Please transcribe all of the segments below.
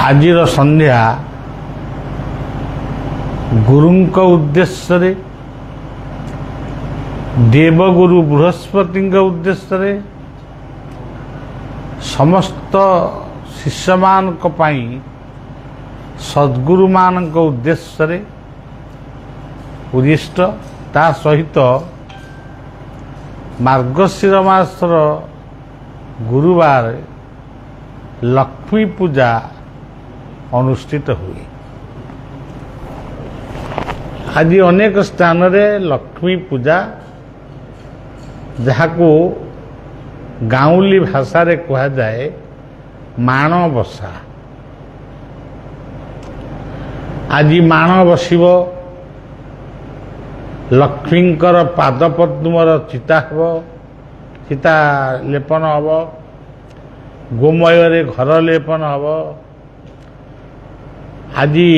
ଆଜିର ସନ୍ଧ୍ୟା ଗୁରୁଙ୍କ ଉଦ୍ଦେଶ୍ୟରେ, ଦେବଗୁରୁ ବୃହସ୍ପତିଙ୍କ ଉଦ୍ଦେଶ୍ୟରେ, ସମସ୍ତ ଶିଷ୍ୟମାନଙ୍କ ପାଇଁ ସଦ୍ଗୁରୁମାନଙ୍କ ଉଦ୍ଦେଶ୍ୟରେ ଉଦ୍ଦିଷ୍ଟ। ତା ସହିତ ମାର୍ଗଶିର ମାସର ଗୁରୁବାର ଲକ୍ଷ୍ମୀ ପୂଜା ଅନୁଷ୍ଠିତ ହୁଏ। ଆଜି ଅନେକ ସ୍ଥାନରେ ଲକ୍ଷ୍ମୀ ପୂଜା, ଯାହାକୁ ଗାଉଁଲି ଭାଷାରେ କୁହାଯାଏ ମାଣବସା। ଆଜି ମାଣ ବସିବ, ଲକ୍ଷ୍ମୀଙ୍କର ପାଦପଦ୍ମର ଚିତା ଲେପନ ହେବ, ଗୋମୟରେ ଘର ଲେପନ ହେବ। ଆଜି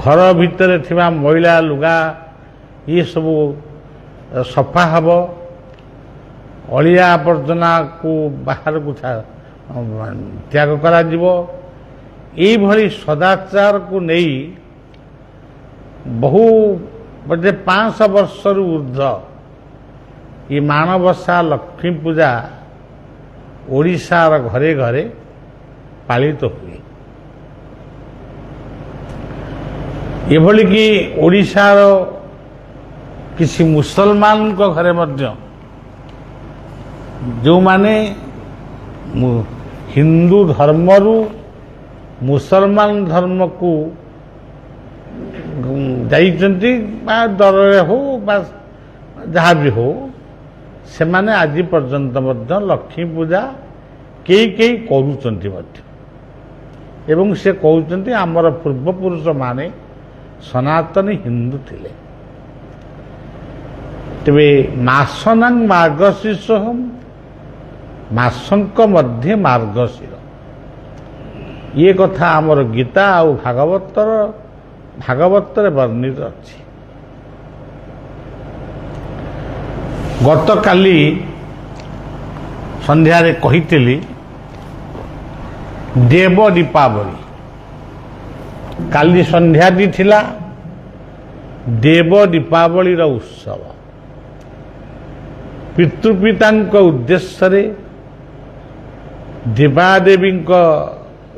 ଘର ଭିତରେ ଥିବା ମଇଳା ଲୁଗା ସବୁ ସଫା ହେବ, ଅଳିଆ ଆବର୍ଜନାକୁ ବାହାରକୁ ତ୍ୟାଗ କରାଯିବ। ଏଇଭଳି ସଦାଚାରକୁ ନେଇ ବହୁ 500 ବର୍ଷରୁ ଉର୍ଦ୍ଧ୍ୱ ଏ ମାଣବସା ଲକ୍ଷ୍ମୀ ପୂଜା ଓଡ଼ିଶାର ଘରେ ଘରେ ପାଳିତ ହୁଏ। ଏଭଳିକି ଓଡ଼ିଶାର କିଛି ମୁସଲମାନଙ୍କ ଘରେ ମଧ୍ୟ, ଯେଉଁମାନେ ହିନ୍ଦୁ ଧର୍ମରୁ ମୁସଲମାନ ଧର୍ମକୁ ଯାଇଛନ୍ତି, ବା ଡରରେ ହଉ ବା ଯାହା ବି ହଉ, ସେମାନେ ଆଜି ପର୍ଯ୍ୟନ୍ତ ମଧ୍ୟ ଲକ୍ଷ୍ମୀ ପୂଜା କେହି କରୁଛନ୍ତି ମଧ୍ୟ। ଏବଂ ସେ କହୁଛନ୍ତି ଆମର ପୂର୍ବପୁରୁଷମାନେ ସନାତନୀ ହିନ୍ଦୁ ଥିଲେ। ତେବେ ମାସନାଂ ମାର୍ଗଶୀର୍ଷୋହଂ, ମାସଙ୍କ ମଧ୍ୟ ମାର୍ଗଶିର, ଇଏ କଥା ଆମର ଗୀତା ଆଉ ଭାଗବତରେ ବର୍ଣ୍ଣିତ ଅଛି। ଗତକାଲି ସନ୍ଧ୍ୟାରେ କହିଥିଲି ଦେବ ଦୀପାବଳି। କାଲି ସନ୍ଧ୍ୟାଟି ଥିଲା ଦେବ ଦୀପାବଳିର ଉତ୍ସବ। ପିତୃପିତାଙ୍କ ଉଦ୍ଦେଶ୍ୟରେ, ଦେବାଦେବୀଙ୍କ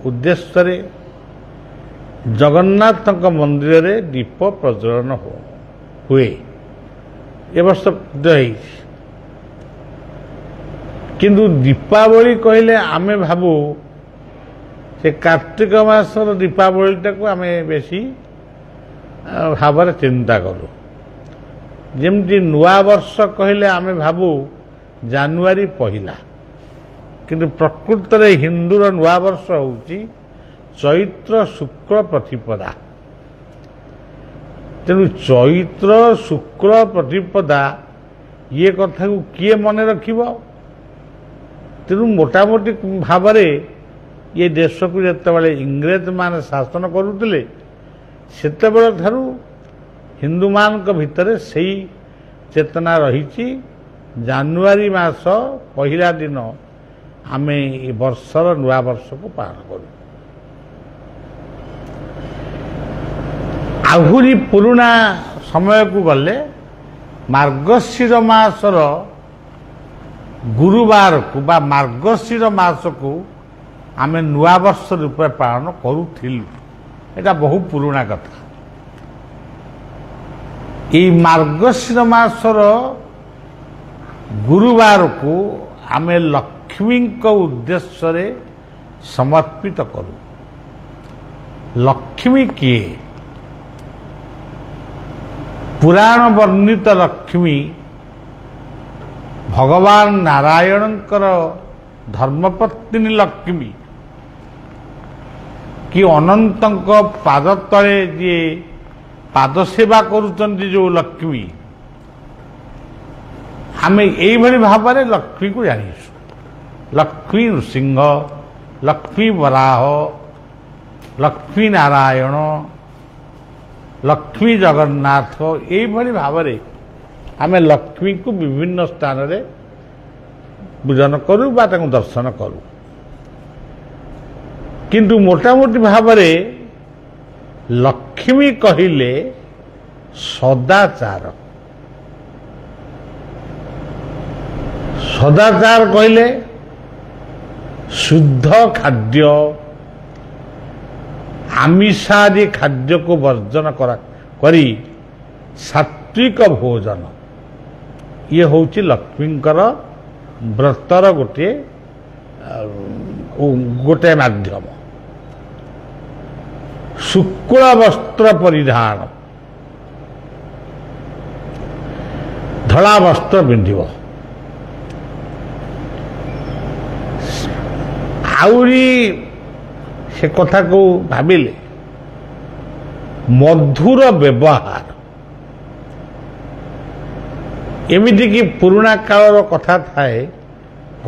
ଉଦ୍ଦେଶ୍ୟରେ ଜଗନ୍ନାଥଙ୍କ ମନ୍ଦିରରେ ଦୀପ ପ୍ରଜ୍ୱଳନ ହୁଏ। ଏ ବର୍ଷ ହେଇଛି। କିନ୍ତୁ ଦୀପାବଳି କହିଲେ ଆମେ ଭାବୁ ସେ କାର୍ତ୍ତିକ ମାସର ଦୀପାବଳିଟାକୁ ଆମେ ବେଶୀ ଭାବରେ ଚିନ୍ତା କରୁ। ଯେମିତି ନୂଆବର୍ଷ କହିଲେ ଆମେ ଭାବୁ ଜାନୁଆରୀ 1। କିନ୍ତୁ ପ୍ରକୃତରେ ହିନ୍ଦୁର ନୂଆବର୍ଷ ହେଉଛି ଚୈତ୍ର ଶୁକ୍ଳ ପ୍ରତିପଦା। ତେଣୁ ଚୈତ୍ର ଶୁକ୍ଳ ପ୍ରତିପଦା ଇଏ କଥାକୁ କିଏ ମନେ ରଖିବ? ତେଣୁ ମୋଟାମୋଟି ଭାବରେ ଏ ଦେଶକୁ ଯେତେବେଳେ ଇଂରେଜମାନେ ଶାସନ କରୁଥିଲେ, ସେତେବେଳେ ଠାରୁ ହିନ୍ଦୁମାନଙ୍କ ଭିତରେ ସେଇ ଚେତନା ରହିଛି। ଜାନୁଆରୀ ମାସ 1 ଦିନ ଆମେ ଏ ବର୍ଷର ନୂଆବର୍ଷକୁ ପାଳନ କରୁ। ଆହୁରି ପୁରୁଣା ସମୟକୁ ଗଲେ ମାର୍ଗଶିର ମାସର ଗୁରୁବାରକୁ ବା ମାର୍ଗଶିର ମାସକୁ ଆମେ ନୂଆବର୍ଷ ରୂପେ ପାଳନ କରୁଥିଲୁ। ଏଟା ବହୁ ପୁରୁଣା କଥା। এই ମାର୍ଗଶିର ମାସର ଗୁରୁବାରକୁ ଆମେ ଲକ୍ଷ୍ମୀଙ୍କ ଉଦ୍ଦେଶ୍ୟରେ ସମର୍ପିତ କରୁ। ଲକ୍ଷ୍ମୀ କିଏ? ପୁରାଣ ବର୍ଣ୍ଣିତ ଲକ୍ଷ୍ମୀ ଭଗବାନ ନାରାୟଣଙ୍କର ଧର୍ମପତ୍ନୀ ଲକ୍ଷ୍ମୀ, କି ଅନନ୍ତଙ୍କ ପାଦ ତଳେ ଯିଏ ପାଦ ସେବା କରୁଛନ୍ତି ଯେଉଁ ଲକ୍ଷ୍ମୀ, ଆମେ ଏଇଭଳି ଭାବରେ ଲକ୍ଷ୍ମୀକୁ ଜାଣିଛୁ। ଲକ୍ଷ୍ମୀ ନୃସିଂହ, ଲକ୍ଷ୍ମୀ ବରାହ, ଲକ୍ଷ୍ମୀ ନାରାୟଣ, ଲକ୍ଷ୍ମୀ ଜଗନ୍ନାଥ, ଏଇଭଳି ଭାବରେ ଆମେ ଲକ୍ଷ୍ମୀକୁ ବିଭିନ୍ନ ସ୍ଥାନରେ ପୂଜନ କରୁ ବା ତାଙ୍କୁ ଦର୍ଶନ କରୁ। किंतु मोटामोटी भाव लक्ष्मी कहिले सदाचार सदाचार कहले शुद्ध खाद्य आमिषादि खाद्य को वर्जन करी सात्विक भोजन ये होची लक्ष्मींकर व्रतर गोटे गोटे माध्यम शुक्ल वस्त्र परिधान धला वस्त्र पिंधिब आउरी से कथा को भाविले मधुर व्यवहार एमिति कि पुराणा कालर कथा थाए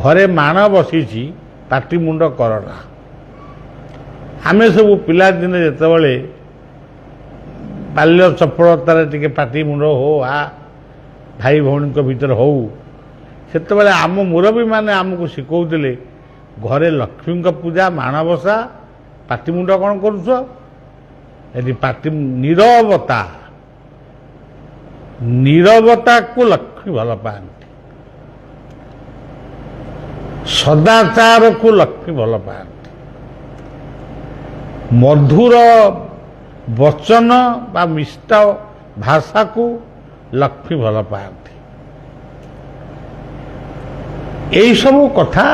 घरे मान बसी पाटी मुंड करना आमे सब पिला दिन जेतेबेले बाल्य चपलतार टिके पाटी मुंड हो आ भाई भौणी भीतर हो सेतेबेले आम मुरबी माने आमको शिखौतिले घरे लक्ष्मी पूजा माणबसा पाटी मुंड कौन करुछ यदि पाटी नीरवता नीरवता को लक्ष्मी भल पाती सदाचार को लक्ष्मी भल पाती मधुर वचन बा मिष्ट भाषा को लक्ष्मी भल पाती यही सब कथा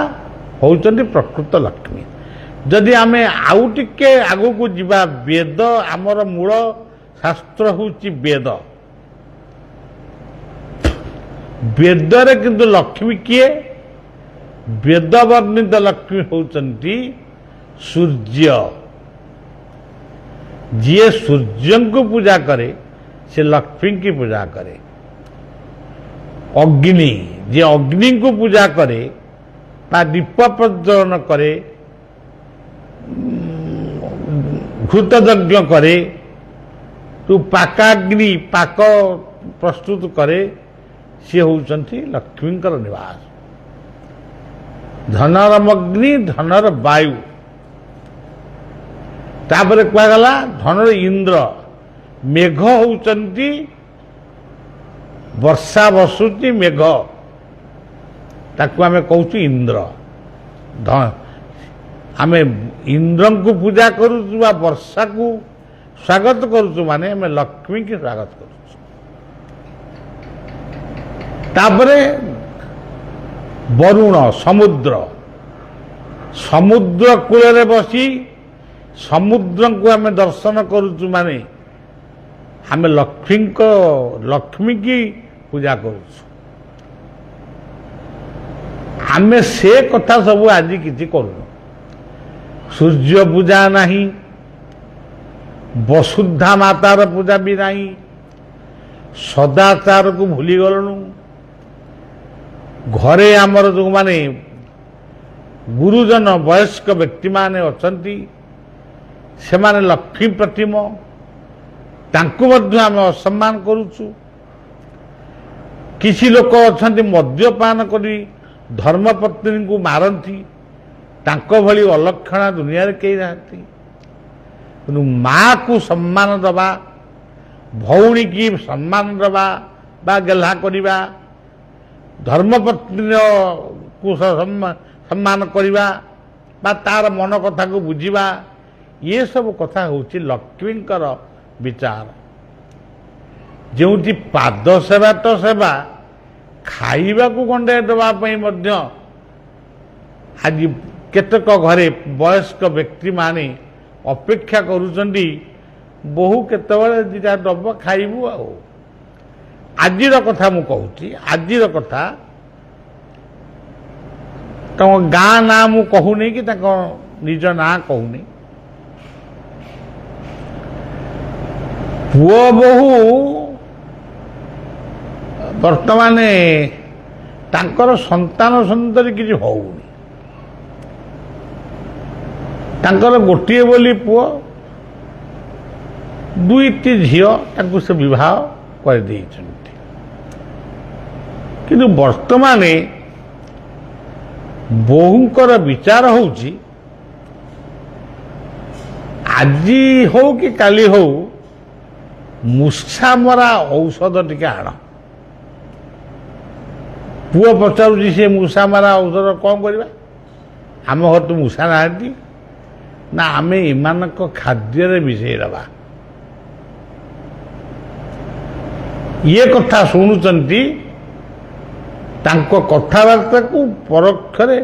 होउचंदी प्रकृत लक्ष्मी जदि आमे आउ टिके आगु को जिबा वेद आमर मूल शास्त्र होउची वेद वेदरे किंतु लक्ष्मी किए वेद वर्णित लक्ष्मी होउचंती सूर्य जी सूर्य को पूजा करे से लक्ष्मी की पूजा करे अग्नि जी अग्नि को पूजा करे दीप प्रज्वलन करे घृत यज्ञ करे तू पाकाग्नि पाक प्रस्तुत करे सी होउचंती लक्ष्मींकर निवास धनर अग्नि धनर वायु तापर कहगला धनर इंद्र मेघ होउचंती वर्षा बसुची मेघ ताकू आमे कहूँ इंद्र आमे इंद्र को पूजा करूँ वर्षा को स्वागत करूँ माने आमे लक्ष्मी की स्वागत करूँ तापरे वरुण समुद्र समुद्र कूल बसी समुद्र को आमे दर्शन करूँ माने आमे लक्ष्मी की पूजा करूँ आमे से कथा सब आज किसी करूँ सूर्य पूजा नहीं वसुधा मातार पूजा भी नहीं सदाचार को भूली गलु घरे आमर जो माने गुरुजन वयस्क व्यक्ति माने अछंती से माने लक्ष्मी प्रतिम तांको मध्य आमे असम्मान करूछु किसी लोक अछंती मद्यपान करी धर्मपत्नी को मारती तांको भली अलक्षणा दुनिया रे कई रहती माँ को सम्मान दबा भौणी की सम्मान दबा बा गेल्हा करिबा धर्मपत्नी को सम्मान करिबा बा तार मन कथा को बुझिबा ये सब कथा होची लक्ष्मींकर विचार जोंति पाद सेवा तो सेवा खाइबा को गंडे दवाई आज केतक घरे वयस्क व्यक्ति माने अपेक्षा करुचंदी बहु केतबेले दिटा दब खाइबू आजिर कथा मु कहूची आजिर कथा तम गाँ ना मु कहूनी कि निज ना कहूनी पुओ बहु वर्तमान तांकर संतान संतति किसी होउनी तांकर गोटे बोली पुओ दुईटी झील तांको से विवाह कर देइछन्ति किंतु वर्तमान बहुंकर विचार होउची ଆଜି ହଉ କି କାଲି ହଉ ମୂଷା ମରା ଔଷଧ ଟିକେ ଆଣ। ପୁଅ ପଚାରୁଛି ସେ ମୂଷା ମରା ଔଷଧ କ'ଣ କରିବା? ଆମ ଘର ତ ମୂଷା ନାହାନ୍ତି। ନା ଆମେ ଏମାନଙ୍କ ଖାଦ୍ୟରେ ମିଶେଇ ଦେବା। ଇଏ କଥା ଶୁଣୁଛନ୍ତି, ତାଙ୍କ କଥାବାର୍ତ୍ତାକୁ ପରୋକ୍ଷରେ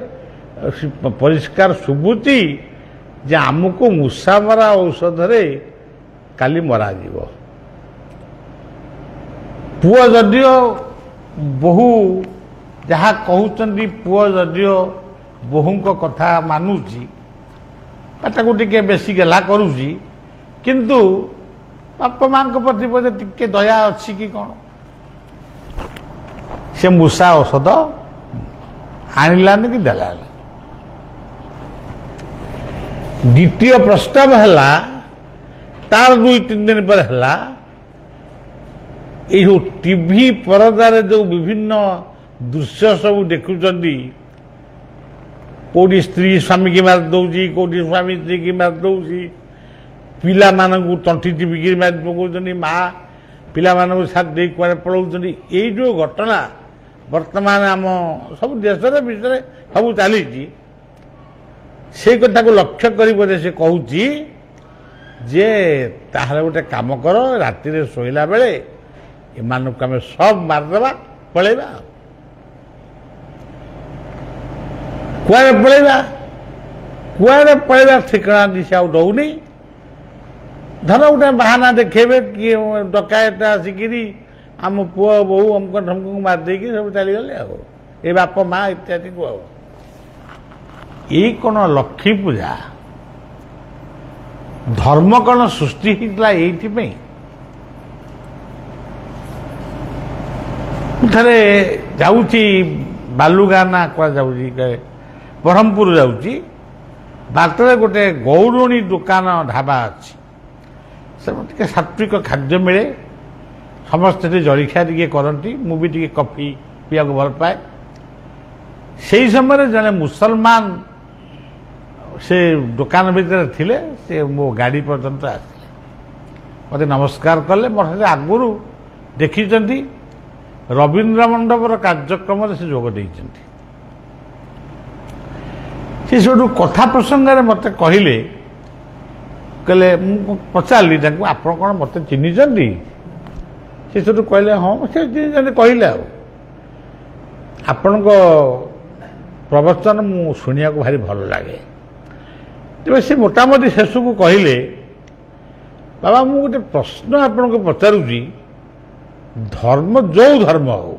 ପରିଷ୍କାର ଶୁଭୁଛି ଯେ ଆମକୁ ମୂଷା ମରା ଔଷଧରେ କାଲି ମରାଯିବ। ପୁଅ ଯଦିଓ ବୋହୂ ଯାହା କହୁଛନ୍ତି, ପୁଅ ଯଦିଓ ବୋହୂଙ୍କ କଥା ମାନୁଛି ବା ତାକୁ ଟିକେ ବେଶୀ ଗେଲା କରୁଛି, କିନ୍ତୁ ବାପା ମାଙ୍କ ପ୍ରତି ବୋଧେ ଟିକେ ଦୟା ଅଛି କି କ'ଣ? ସେ ମୂଷା ଔଷଧ ଆଣିଲାନି କି ଦେଲାନି। ଦ୍ୱିତୀୟ ପ୍ରସ୍ତାବ ହେଲା, ତାର 2-3 ଦିନ ପରେ ହେଲା, ଏଇ ଯେଉଁ ଟିଭି ପରଦାରେ ଯେଉଁ ବିଭିନ୍ନ ଦୃଶ୍ୟ ସବୁ ଦେଖୁଛନ୍ତି, କେଉଁଠି ସ୍ତ୍ରୀ ସ୍ୱାମୀକି ମାରି ଦେଉଛି, କେଉଁଠି ସ୍ୱାମୀ ସ୍ତ୍ରୀକି ମାରି ଦେଉଛି, ପିଲାମାନଙ୍କୁ ତଣ୍ଟି ଟିପିକି ମାରି ପକାଉଛନ୍ତି, ମା ପିଲାମାନଙ୍କୁ ଛାଡ଼ି ଦେଇ କୁଆଡ଼େ ପଳାଉଛନ୍ତି, ଏଇ ଯେଉଁ ଘଟଣା ବର୍ତ୍ତମାନ ଆମ ସବୁ ଦେଶରେ ବିଷୟରେ ସବୁ ଚାଲିଛି, ସେଇ କଥାକୁ ଲକ୍ଷ୍ୟ କରି ବୋଧେ ସେ କହୁଛି ଯେ ତାହେଲେ ଗୋଟେ କାମ କର, ରାତିରେ ଶୋଇଲା ବେଳେ ଏମାନଙ୍କୁ ଆମେ ସବୁ ମାରିଦେବା, ପଳେଇବା। କୁଆଡ଼େ ପଳେଇବା? କୁଆଡ଼େ ପଳେଇବା ଠିକଣା ଦିଶା ଆଉ ଦେଉନି। ଧର ଗୋଟେ ବାହାନା ଦେଖେଇବେ, କିଏ ଡକାୟତ ଆସିକିରି ଆମ ପୁଅ ବୋହୂ ଅମୁକ ଢମକକୁ ମାରିଦେଇକି ସବୁ ଚାଲିଗଲେ ଆଉ, ଏ ବାପ ମା ଇତ୍ୟାଦିକୁ। ଆଉ ଏଇ କ'ଣ ଲକ୍ଷ୍ମୀ ପୂଜା? ଧର୍ମ କ'ଣ ସୃଷ୍ଟି ହେଇଥିଲା ଏଇଥିପାଇଁ? ମୁଁ ଥରେ ଯାଉଛି ବାଲୁଗାଁ ନା କୁଆଡ଼େ ଯାଉଛି, ବ୍ରହ୍ମପୁର ଯାଉଛି, ବାଟରେ ଗୋଟେ ଗୌରଣୀ ଦୋକାନ ଢାବା ଅଛି। ସେଠି ଟିକେ ସାତ୍ଵିକ ଖାଦ୍ୟ ମିଳେ, ସମସ୍ତେ ଟିକେ ଜଳଖିଆ ଟିକେ କରନ୍ତି, ମୁଁ ବି ଟିକେ କଫି ପିଇବାକୁ ଭଲ ପାଏ। ସେହି ସମୟରେ ଜଣେ ମୁସଲମାନ ସେ ଦୋକାନ ଭିତରେ ଥିଲେ, ସେ ମୋ ଗାଡ଼ି ପର୍ଯ୍ୟନ୍ତ ଆସିଲେ, ମୋତେ ନମସ୍କାର କଲେ। ମୋତେ ଆଗରୁ ଦେଖିଛନ୍ତି, ରବୀନ୍ଦ୍ର ମଣ୍ଡପର କାର୍ଯ୍ୟକ୍ରମରେ ସେ ଯୋଗ ଦେଇଛନ୍ତି। ସେ ସେଠୁ କଥା ପ୍ରସଙ୍ଗରେ ମୋତେ କହିଲେ, ମୁଁ ପଚାରିଲି ତାଙ୍କୁ, ଆପଣ କ'ଣ ମୋତେ ଚିହ୍ନିଛନ୍ତି? ସେ ସେଠୁ କହିଲେ ହଁ ସେ ଚିହ୍ନିଛନ୍ତି। କହିଲେ ଆଉ ଆପଣଙ୍କ ପ୍ରବଚନ ମୁଁ ଶୁଣିବାକୁ ଭାରି ଭଲ ଲାଗେ। ତେବେ ସେ ମୋଟାମୋଟି ଶେଷକୁ କହିଲେ, ବାବା ମୁଁ ଗୋଟେ ପ୍ରଶ୍ନ ଆପଣଙ୍କୁ ପଚାରୁଛି, ଧର୍ମ ଯୋଉ ଧର୍ମ ହଉ,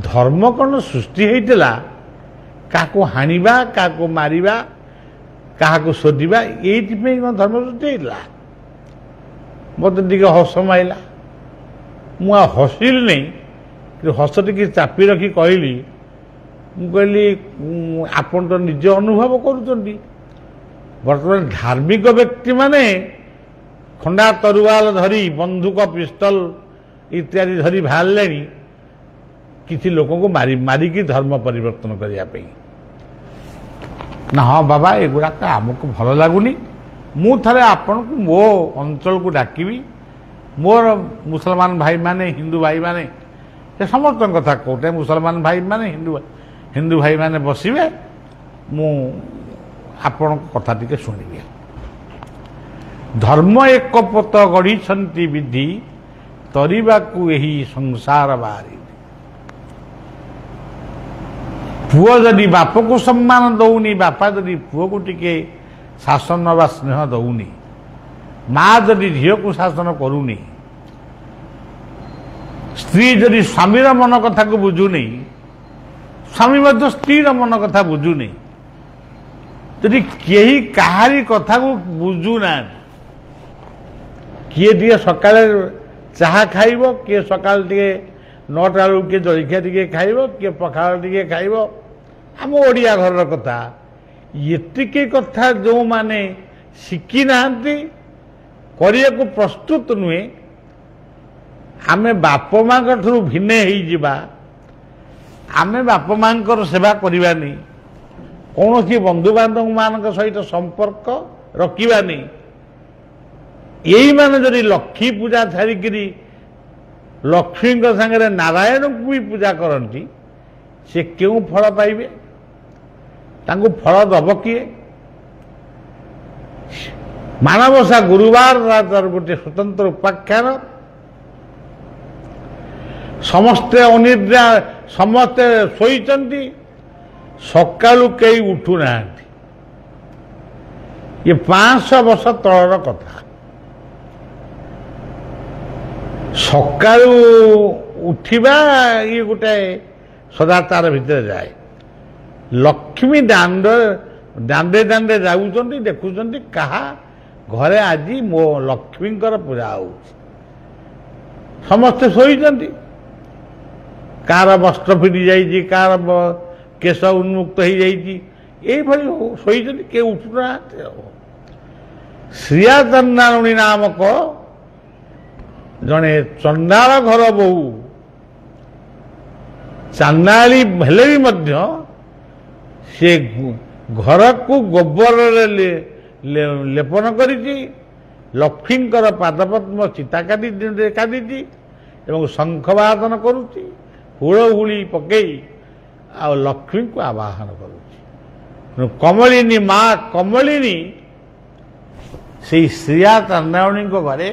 ଧର୍ମ କ'ଣ ସୃଷ୍ଟି ହେଇଥିଲା କାହାକୁ ହାଣିବା, କାହାକୁ ମାରିବା, କାହାକୁ ଶୋଧିବା, ଏଇଥିପାଇଁ କ'ଣ ଧର୍ମ ସୃଷ୍ଟି ହେଇଥିଲା? ମୋତେ ଟିକେ ହସ ମାଇଲା। ମୁଁ ଆଉ ହସିଲି ନାହିଁ, କିନ୍ତୁ ହସ ଟିକେ ଚାପି ରଖି କହିଲି, ମୁଁ କହିଲି ଆପଣ ତ ନିଜେ ଅନୁଭବ କରୁଛନ୍ତି, ବର୍ତ୍ତମାନ ଧାର୍ମିକ ବ୍ୟକ୍ତିମାନେ ଖଣ୍ଡା ତରୁୱାଲ ଧରି, ବନ୍ଧୁକ ପିସ୍ତଲ ଇତ୍ୟାଦି ଧରି ବାହାରିଲେଣି କିଛି ଲୋକଙ୍କୁ ମାରିକି ଧର୍ମ ପରିବର୍ତ୍ତନ କରିବା ପାଇଁ। ନା ହଁ ବାବା, ଏଗୁଡ଼ାକ ଆମକୁ ଭଲ ଲାଗୁନି। ମୁଁ ଥରେ ଆପଣଙ୍କୁ ମୋ ଅଞ୍ଚଳକୁ ଡାକିବି, ମୋର ମୁସଲମାନ ଭାଇମାନେ, ହିନ୍ଦୁ ଭାଇମାନେ, ସେ ସମସ୍ତଙ୍କ କଥା କହୁଛେ, ମୁସଲମାନ ଭାଇମାନେ, ହିନ୍ଦୁ ଭାଇମାନେ ବସିବେ, ମୁଁ ଆପଣଙ୍କ କଥା ଟିକେ ଶୁଣିବି। ଧର୍ମ ଏକ ପୋତ ଗଢ଼ିଛନ୍ତି ବିଧି, ତରିବାକୁ ଏହି ସଂସାର ବାହାରି। ପୁଅ ଯଦି ବାପକୁ ସମ୍ମାନ ଦଉନି, ବାପା ଯଦି ପୁଅକୁ ଟିକେ ଶାସନ ବା ସ୍ନେହ ଦଉନି, ମା ଯଦି ଝିଅକୁ ଶାସନ କରୁନି, ସ୍ତ୍ରୀ ଯଦି ସ୍ୱାମୀର ମନ କଥାକୁ ବୁଝୁନି, ସ୍ୱାମୀ ମଧ୍ୟ ସ୍ତ୍ରୀର ମନ କଥା ବୁଝୁନି, ଯଦି କେହି କାହାରି କଥାକୁ ବୁଝୁନାହାନ୍ତି, କିଏ ଟିକେ ସକାଳେ ଚାହା ଖାଇବ, କିଏ ସକାଳେ ଟିକେ 9ଟା ବେଳକୁ କିଏ ଜଳଖିଆ ଟିକେ ଖାଇବ, କିଏ ପଖାଳ ଟିକେ ଖାଇବ, ଆମ ଓଡ଼ିଆ ଘରର କଥା। ଏତିକି କଥା ଯେଉଁମାନେ ଶିଖି ନାହାନ୍ତି, କରିବାକୁ ପ୍ରସ୍ତୁତ ନୁହେଁ, ଆମେ ବାପ ମାଙ୍କ ଠାରୁ ଭିନ୍ନ ହେଇଯିବା, ଆମେ ବାପ ମାଙ୍କର ସେବା କରିବାନି, କୌଣସି ବନ୍ଧୁବାନ୍ଧବମାନଙ୍କ ସହିତ ସମ୍ପର୍କ ରଖିବାନି। ଏଇମାନେ ଯଦି ଲକ୍ଷ୍ମୀ ପୂଜା ଛାଡ଼ିକିରି ଲକ୍ଷ୍ମୀଙ୍କ ସାଙ୍ଗରେ ନାରାୟଣଙ୍କୁ ବି ପୂଜା କରନ୍ତି, ସେ କେଉଁ ଫଳ ପାଇବେ? ତାଙ୍କୁ ଫଳ ଦେବ କିଏ? ମାଣବସା ଗୁରୁବାର ତାର ଗୋଟିଏ ସ୍ୱତନ୍ତ୍ର ଉପାଖ୍ୟାନ। ସମସ୍ତେ ଅନିଦ୍ରା, ସମସ୍ତେ ଶୋଇଛନ୍ତି, ସକାଳୁ କେହି ଉଠୁନାହାନ୍ତି। ଇଏ 500 ବର୍ଷ ତଳର କଥା। ସକାଳୁ ଉଠିବା ଇଏ ଗୋଟାଏ ସଦାଚାର ଭିତରେ ଯାଏ। ଲକ୍ଷ୍ମୀ ଦାଣ୍ଡେ ଦାଣ୍ଡେ ଯାଉଛନ୍ତି, ଦେଖୁଛନ୍ତି କାହା ଘରେ ଆଜି ମୋ ଲକ୍ଷ୍ମୀଙ୍କର ପୂଜା ହେଉଛି। ସମସ୍ତେ ଶୋଇଛନ୍ତି, କାହାର ବସ୍ତ୍ର ଫିଟି ଯାଇଛି, କାହାର କେଶ ଉନ୍ମୁକ୍ତ ହେଇଯାଇଛି, ଏଇଭଳି ଶୋଇଛନ୍ତି, କିଏ ଉଠୁନାହାନ୍ତି। ଶ୍ରିୟା ଚଣ୍ଡାଳୁଣୀ ନାମକ ଜଣେ ଚଣ୍ଡାଳ ଘର ବୋହୂ, ଚାଣ୍ଡାଳୀ ହେଲେ ବି ମଧ୍ୟ ସେ ଘରକୁ ଗୋବରରେ ଲେପନ କରିଛି, ଲକ୍ଷ୍ମୀଙ୍କର ପାଦପଦ୍ମ ଚିତା କାଟିଛି ଏବଂ ଶଙ୍ଖବାଦନ କରୁଛି, ହୁଳହୁଳି ପକେଇ ଆଉ ଲକ୍ଷ୍ମୀଙ୍କୁ ଆବାହନ କରୁଛି। କମଳିନୀ ମା କମଳିନୀ ସେଇ ଶ୍ରିୟା ଚଣ୍ଡାଳୁଣୀଙ୍କ ଘରେ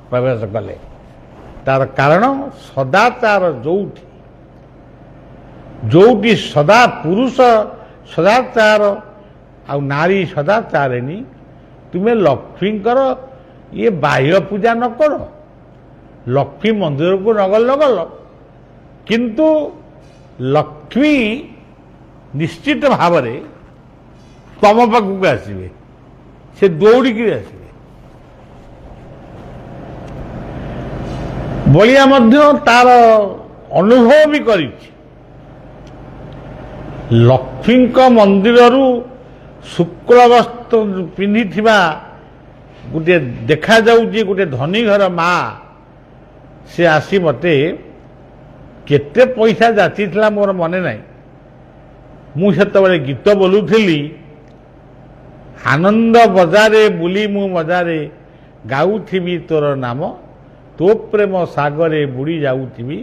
ପ୍ରବେଶ କଲେ। ତାର କାରଣ ସଦାଚାର ଯୋଉଠି ସଦା ପୁରୁଷ ସଦାଚାର ଆଉ ନାରୀ ସଦାଚାରିଣୀ, ତୁମେ ଲକ୍ଷ୍ମୀଙ୍କର ଇଏ ବାହ୍ୟ ପୂଜା ନ କର, ଲକ୍ଷ୍ମୀ ମନ୍ଦିରକୁ ନଗଲ କିନ୍ତୁ ଲକ୍ଷ୍ମୀ ନିଶ୍ଚିତ ଭାବରେ ତମ ପାଖକୁ ଆସିବେ, ସେ ଦୌଡ଼ିକିରି ଆସିବେ। ବଳିଆ ମଧ୍ୟ ତାର ଅନୁଭବ ବି କରିଛି। ଲକ୍ଷ୍ମୀଙ୍କ ମନ୍ଦିରରୁ ଶୁକ୍ଳ ବସ୍ତ୍ର ପିନ୍ଧିଥିବା ଗୋଟିଏ ଦେଖାଯାଉଛି ଗୋଟିଏ ଧନୀ ଘର ମା, ସେ ଆସି ମୋତେ କେତେ ପଇସା ଯାଚିଥିଲା ମୋର ମନେ ନାହିଁ। ମୁଁ ସେତେବେଳେ ଗୀତ ବୋଲୁଥିଲି, ଆନନ୍ଦ ବଜାରେ ବୁଲି ମୁଁ ମଜାରେ ଗାଉଥିବି ତୋର ନାମ, ତୋ ପ୍ରେମ ସାଗରେ ବୁଡ଼ି ଯାଉଥିବି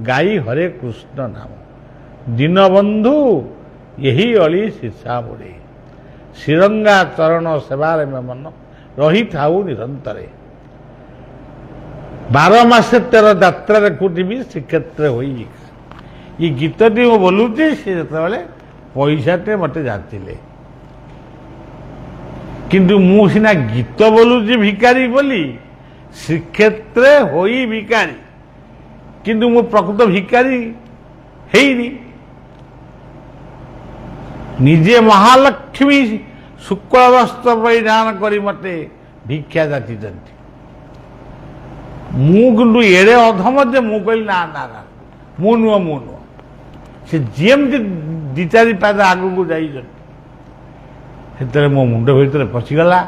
ଗାଇ ହରେ କୃଷ୍ଣ ନାମ। ଦୀନବନ୍ଧୁ ଏହି ଅଳି ଶିଷା ବୁଡ଼େ, ଶ୍ରୀରଙ୍ଗା ଚରଣ ସେବାରେ ମନ ରହିଥାଉ ନିରନ୍ତରେ। 12 ମାସେ 13 ଯାତ୍ରା ଦେଖୁଥିବି ଶ୍ରୀକ୍ଷେତ୍ରରେ ହୋଇ। ଏ ଗୀତଟି ମୁଁ ବୋଲୁଛି, ସେ ଯେତେବେଳେ ପଇସାଟେ ମୋତେ ଯାଚିଲେ। କିନ୍ତୁ ମୁଁ ସିନା ଗୀତ ବୋଲୁଛି ଭିକାରୀ ବୋଲି, ଶ୍ରୀକ୍ଷେତ୍ରରେ ହୋଇ ଭିକାରୀ, କିନ୍ତୁ ମୁଁ ପ୍ରକୃତ ଭିକାରୀ ହେଇନି। ନିଜେ ମହାଲକ୍ଷ୍ମୀ ଶୁକ୍ଳ ବସ୍ତ୍ର ପରିଧାନ କରି ମୋତେ ଭିକ୍ଷା ଯାଚିଛନ୍ତି। ମୁଁ କିନ୍ତୁ ଏଡ଼େ ଅଧମ ଯେ ମୁଁ କହିଲି ନା ନା ନା, ମୁଁ ନୁହଁ। ସେ ଯେମିତି 2-4 ପାଦ ଆଗକୁ ଯାଇଛନ୍ତି, ସେତେବେଳେ ମୋ ମୁଣ୍ଡ ଭିତରେ ପଶିଗଲା,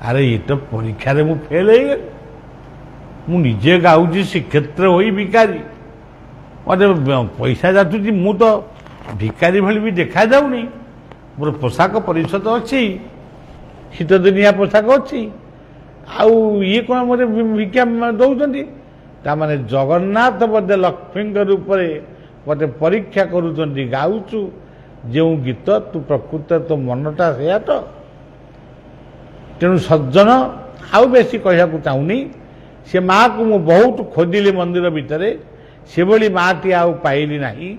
ଆରେ ଏ ତ ପରୀକ୍ଷାରେ ମୁଁ ଫେଲ ହେଇଗଲି। ମୁଁ ନିଜେ ଗାଉଛି ଶ୍ରୀକ୍ଷେତ୍ର ହୋଇ ଭିକାରୀ, ମୋତେ ପଇସା ଯାଚୁଛି। ମୁଁ ତ ଭିକାରୀ ଭଳି ବି ଦେଖାଯାଉନି, ମୋର ପୋଷାକ ପରିଚ୍ଛଦ ଅଛି, ଶୀତଦିନିଆ ପୋଷାକ ଅଛି, ଆଉ ଇଏ କ'ଣ ମୋତେ ଭିକ୍ଷା ଦେଉଛନ୍ତି? ତାମାନେ ଜଗନ୍ନାଥ ବୋଧେ ଲକ୍ଷ୍ମୀଙ୍କ ରୂପରେ ମୋତେ ପରୀକ୍ଷା କରୁଛନ୍ତି। ଗାଉଛୁ ଯେଉଁ ଗୀତ, ତୁ ପ୍ରକୃତ ତୋ ମନଟା ସେଇଆ ତ। ତେଣୁ ସଜ୍ଜନ, ଆଉ ବେଶୀ କହିବାକୁ ଚାହୁଁନି। ସେ ମାଆକୁ ମୁଁ ବହୁତ ଖୋଜିଲି ମନ୍ଦିର ଭିତରେ, ସେଭଳି ମାଆଟି ଆଉ ପାଇଲି ନାହିଁ।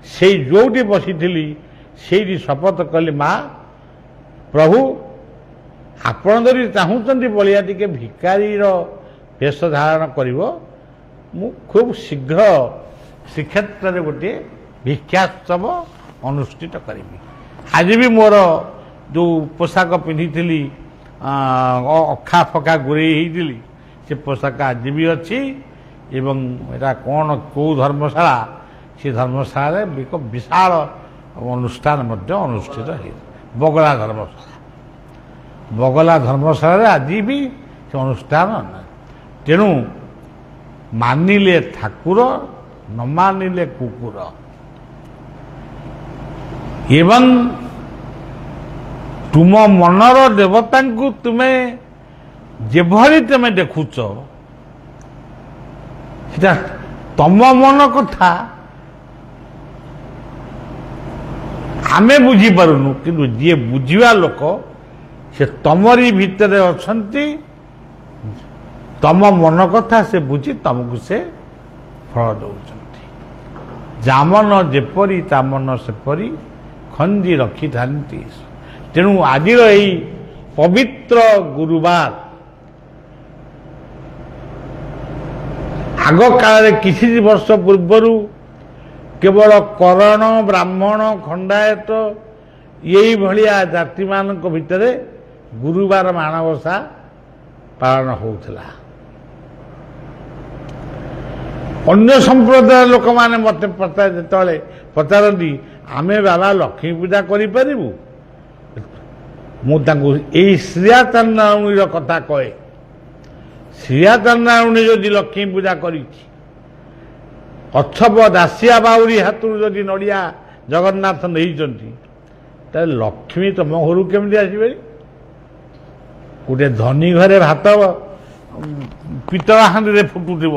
ସେଇ ଯୋଉଠି ବସିଥିଲି ସେଇଠି ଶପଥ କଲି, ମା ପ୍ରଭୁ ଆପଣ ଯଦି ଚାହୁଁଛନ୍ତି ବଳିଆ ଟିକେ ଭିକାରୀର ବେଶ ଧାରଣ କରିବ, ମୁଁ ଖୁବ୍ ଶୀଘ୍ର ଶ୍ରୀକ୍ଷେତ୍ରରେ ଗୋଟିଏ ଭିକ୍ଷାୋତ୍ସବ ଅନୁଷ୍ଠିତ କରିବି। ଆଜି ବି ମୋର ଯେଉଁ ପୋଷାକ ପିନ୍ଧିଥିଲି, ଅଖା ଫଖା ଗୁରେଇ ହେଇଥିଲି, ସେ ପୋଷାକ ଆଜି ବି ଅଛି। ଏବଂ ଏଟା କ'ଣ କେଉଁ ଧର୍ମଶାଳା, ସେ ଧର୍ମଶାଳାରେ ଏକ ବିଶାଳ ଅନୁଷ୍ଠାନ ମଧ୍ୟ ଅନୁଷ୍ଠିତ ହେଇଛି। ବଗଲା ଧର୍ମଶାଳାରେ ଆଜି ବି ସେ ଅନୁଷ୍ଠାନ ନାହିଁ। ତେଣୁ ମାନିଲେ ଠାକୁର, ନ ମାନିଲେ କୁକୁର। ଏବଂ तुम मनर देवता को तुम्हें जेभली तुम देखुच तम मन कथा आमे बुझी पारुनु किंतु जी बुझिवा लोक से तमरी भितर अछंती तम मन कथा से बुझी तुमको से फल दौरान जामन जेपरी तामन सेपरी खंदी रखी था तेणु आज पवित्र गुरुवार आग काल किसी वर्ष पूर्वर केवल करण ब्राह्मण खंडायत यही भलिया जाति मान भितर गुरुवार माणवसा पालन होता अन्य संप्रदाय लोक मैंने मत जो पचारती आमे बाबा लक्ष्मी पूजा करूँ मुझे श्रिया चंद्रावणी कथा कहे श्रिया चंद्रावणी जदि लक्ष्मी पूजा कर अछब दासिया बाउरी हाथ जदि नड़िया जगन्नाथ नहीं लक्ष्मी तुम घर केमी आसवे गोटे धनी घरे भात पितल हाँडी फुटुव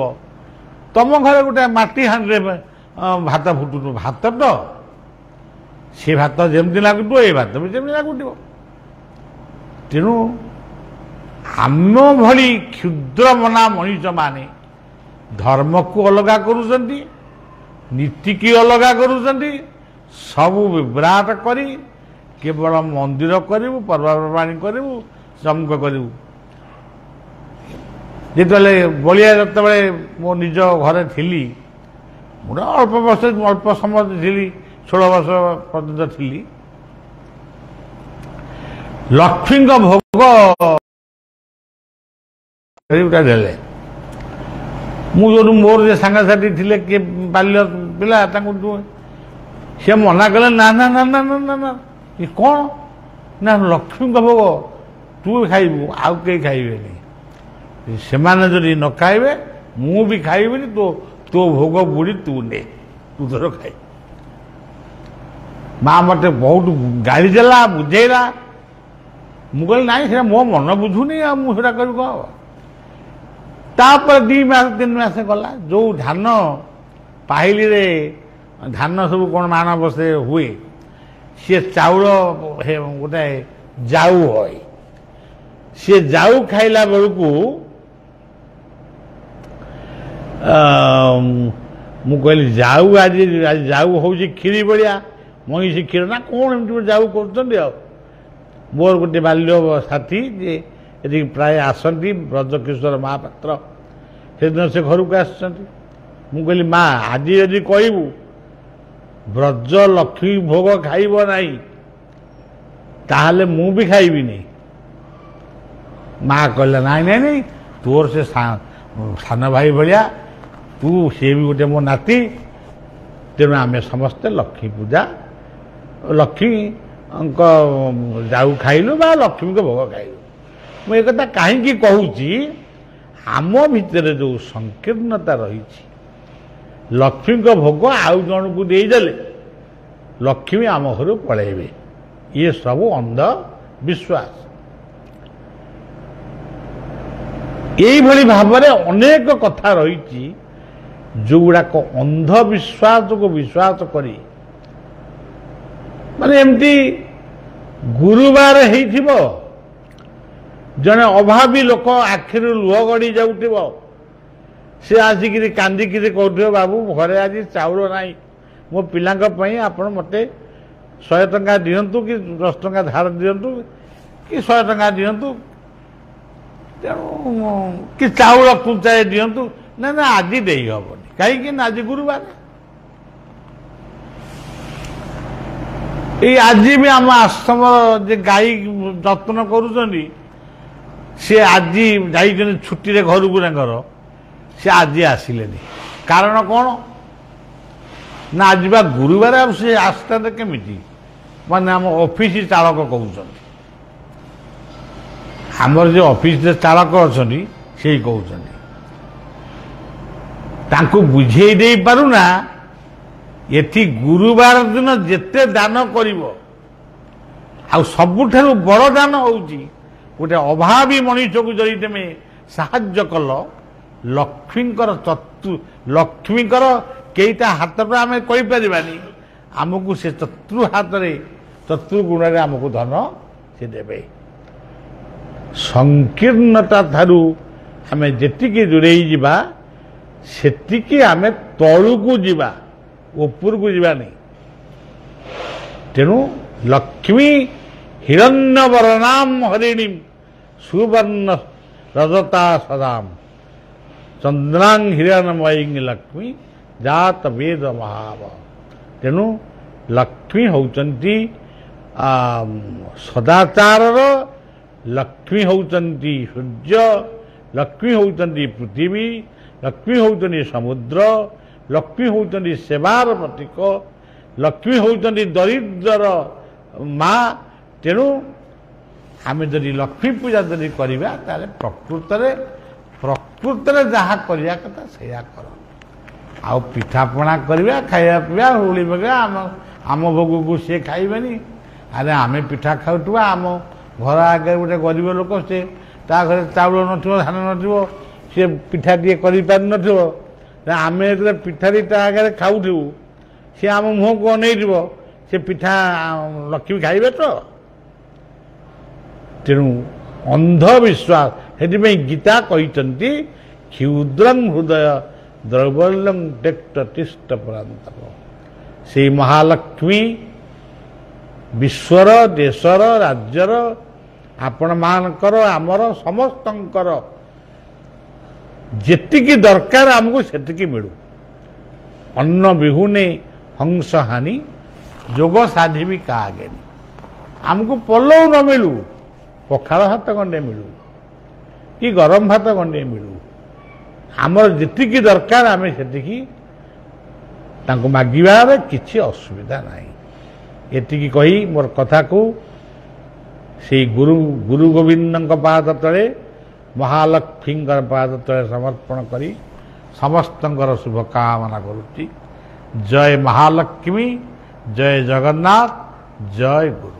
तुम घर गोटे माटी हाँडी भात फुटु भात तो सी भात जमी लगुव ये भात भी जमी लगुव तेणु आम भली क्षुद्र मना मनीष माने धर्म को अलग करुचंती नीति की अलग करुचंती सबू विभ्राट करी केवल मंदिर करू पर्वपर्वाणी करू चमक करू जिते बलिया जो मो निज घरे थी मुझे अल्प वर्ष अल्प समय थी 16 वर्ष पर्यंत थी लक्ष्मी भोग देले मुझे मोर सांगसाथी थे किए बाल्य पिला सी मना कले ना ना ना ना ना ना ना ये कौन ना लक्ष्मी भोग तू खाइबू आउ कई खाइबे से जदि न खाइबे मु भी खाइबे तो तो भोग बुड़ी तू ने तू तोर खाई माँ मत बहुत गाड़ी देला बुझेला मुझे नाई से मो मन बुझुनी मुझा कर तापर 2 मास 3 मास गला जो धान पाहिली रे धान सब कौन मान बसे हुए सी चाउल गोटे जाऊ है सी जाऊ खाइला बेलू मु कहली जाऊ आज जाऊ हूँ क्षीरी भाया मईसी क्षीर ना कौन एमती जाऊ कर मोर गोटे बाल्य साथी जे प्राय आसती ब्रजकिशोर महापात्र से दिन से घर को आसली माँ आज यदि कहबू ब्रज लक्ष्मी भोग खाइब नहीं ताहले मु भी खाइबी नहीं माँ कहला नाई नाई नहीं तोर से सान भाई भाया तू सी भी गोटे मो नाती तेणु आम समस्ते लक्ष्मी पूजा लक्ष्मी जाऊ खाइलु बा लक्ष्मी को भोग खाइलु मुझे कथा कहीं कहूँ आम भितर जो संकीर्णता रही लक्ष्मी को भोग आउ जन को देदेले लक्ष्मी आम घर पलैबे ये सब अंध विश्वास यही भाव में अनेक कथा रही जो गुड़ाक अंधविश्वास को विश्वास करी माने एमती गुरुवार हो जने अभावी लोक आखिर लुह गड़ी जाऊथिबो से आसिक कांदिक कहते बाबू घरे आज चाउल नाई मो पिलांक पई आपण मते 100 टंका दियंतु कि 10 टंका धार दियंतु कि 100 टंका दियंतु कि चाउल कुचाए दियंतु ना ना आज दे हबनी कहीं आज गुरुवार ये आज भी आम आश्रम जे गाई जत्न करुचंदी सी आज जाइए छुट्टी रे घर को सी आज आसिले कारण कौन ना आज बा गुरुवार से आसता केमी माने आम ऑफिस चालक कहते आमर जो ऑफिस चालक अच्छा से कहते बुझे दे पारुना एथि गुरुवार दिन जेते दान करिवो ଆଉ ସବୁଠାରୁ ବଡ଼ ଦାନ ହେଉଛି ଗୋଟେ ଅଭାବୀ ମଣିଷକୁ ଯଦି ତୁମେ ସାହାଯ୍ୟ କଲ, ଲକ୍ଷ୍ମୀଙ୍କର କେଇଟା ହାତଟା ଆମେ କହିପାରିବାନି, ଆମକୁ ସେ ଚତୁର୍ ହାତରେ ଚତୁର୍ ଗୁଣରେ ଆମକୁ ଧନ ସେ ଦେବେ। ସଂକୀର୍ଣ୍ଣତା ଠାରୁ ଆମେ ଯେତିକି ଦୂରେଇ ଯିବା ସେତିକି ଆମେ ତଳୁକୁ ଯିବା, ଉପରକୁ ଯିବାନି। ତେଣୁ ଲକ୍ଷ୍ମୀ ହିରଣ୍ୟବର୍ଣ୍ଣାଂ ହରିଣୀଂ ସୁବର୍ଣ୍ଣ ରଜତା ସଦାଂ ଚନ୍ଦ୍ରାଂ ହିରଣ୍ମୟୀଂ ଲକ୍ଷ୍ମୀ ଜାତ ବେଦ ମହାବ। ତେଣୁ ଲକ୍ଷ୍ମୀ ହେଉଛନ୍ତି ସଦାଚାରର, ଲକ୍ଷ୍ମୀ ହେଉଛନ୍ତି ସୂର୍ଯ୍ୟ, ଲକ୍ଷ୍ମୀ ହେଉଛନ୍ତି ପୃଥିବୀ, ଲକ୍ଷ୍ମୀ ହେଉଛନ୍ତି ସମୁଦ୍ର, ଲକ୍ଷ୍ମୀ ହେଉଛନ୍ତି ସେବାର ପ୍ରତୀକ, ଲକ୍ଷ୍ମୀ ହେଉଛନ୍ତି ଦରିଦ୍ରର ମା। ତେଣୁ ଆମେ ଯଦି ଲକ୍ଷ୍ମୀ ପୂଜା ଯଦି କରିବା ତାହେଲେ ପ୍ରକୃତରେ ଯାହା କରିବା କଥା ସେଇଆ କର। ଆଉ ପିଠାପଣା କରିବା, ଖାଇବା ପିଇବା, ହୁଳି ପକାଇବା, ଆମ ଭୋଗକୁ ସିଏ ଖାଇବେନି। ଆରେ ଆମେ ପିଠା ଖାଉଥିବା, ଆମ ଘର ଆଗରେ ଗୋଟେ ଗରିବ ଲୋକ, ସେ ତା ଘରେ ଚାଉଳ ନଥିବ, ଧାନ ନଥିବ, ସିଏ ପିଠା ଟିକେ କରିପାରିନଥିବ, ଆମେ ଯେତେବେଳେ ପିଠାଟି ତା ଆଗରେ ଖାଉଥିବୁ, ସିଏ ଆମ ମୁହଁକୁ ଅନେଇଥିବ, ସେ ପିଠା ଲକ୍ଷ୍ମୀ ଖାଇବେ ତ? ତେଣୁ ଅନ୍ଧବିଶ୍ୱାସ, ସେଥିପାଇଁ ଗୀତା କହିଛନ୍ତି କ୍ଷୁଦ୍ରଂ ହୃଦୟ ଦ୍ରୈବଲ୍ୟଂ ଟେକ୍ଟତିଷ୍ଠ ପରାନ୍ତପ। ସେଇ ମହାଲକ୍ଷ୍ମୀ ବିଶ୍ୱର, ଦେଶର, ରାଜ୍ୟର, ଆପଣମାନଙ୍କର, ଆମର ସମସ୍ତଙ୍କର ଯେତିକି ଦରକାର ଆମକୁ ସେତିକି ମିଳୁ। ଅନ୍ନ ବିହୁନେ ହଂସ ହାନି, ଯୋଗ ସାଧିବି କାହାଗେନି। ଆମକୁ ପଲଉ ନ ମିଳୁ, ପଖାଳ ଭାତ ଗଣ୍ଡେ ମିଳୁ କି ଗରମ ଭାତ ଗଣ୍ଡେ ମିଳୁ, ଆମର ଯେତିକି ଦରକାର ଆମେ ସେତିକି ତାଙ୍କୁ ମାଗିବାରେ କିଛି ଅସୁବିଧା ନାହିଁ। ଏତିକି କହି ମୋର କଥାକୁ ସେଇ ଗୁରୁ ଗୋବିନ୍ଦଙ୍କ ପାଦ ତଳେ, ମହାଲକ୍ଷ୍ମୀଙ୍କର ପାଦ ତଳେ ସମର୍ପଣ କରି ସମସ୍ତଙ୍କର ଶୁଭକାମନା କରୁଛି। ଜୟ ମହାଲକ୍ଷ୍ମୀ, ଜୟ ଜଗନ୍ନାଥ, ଜୟ ଗୁରୁ।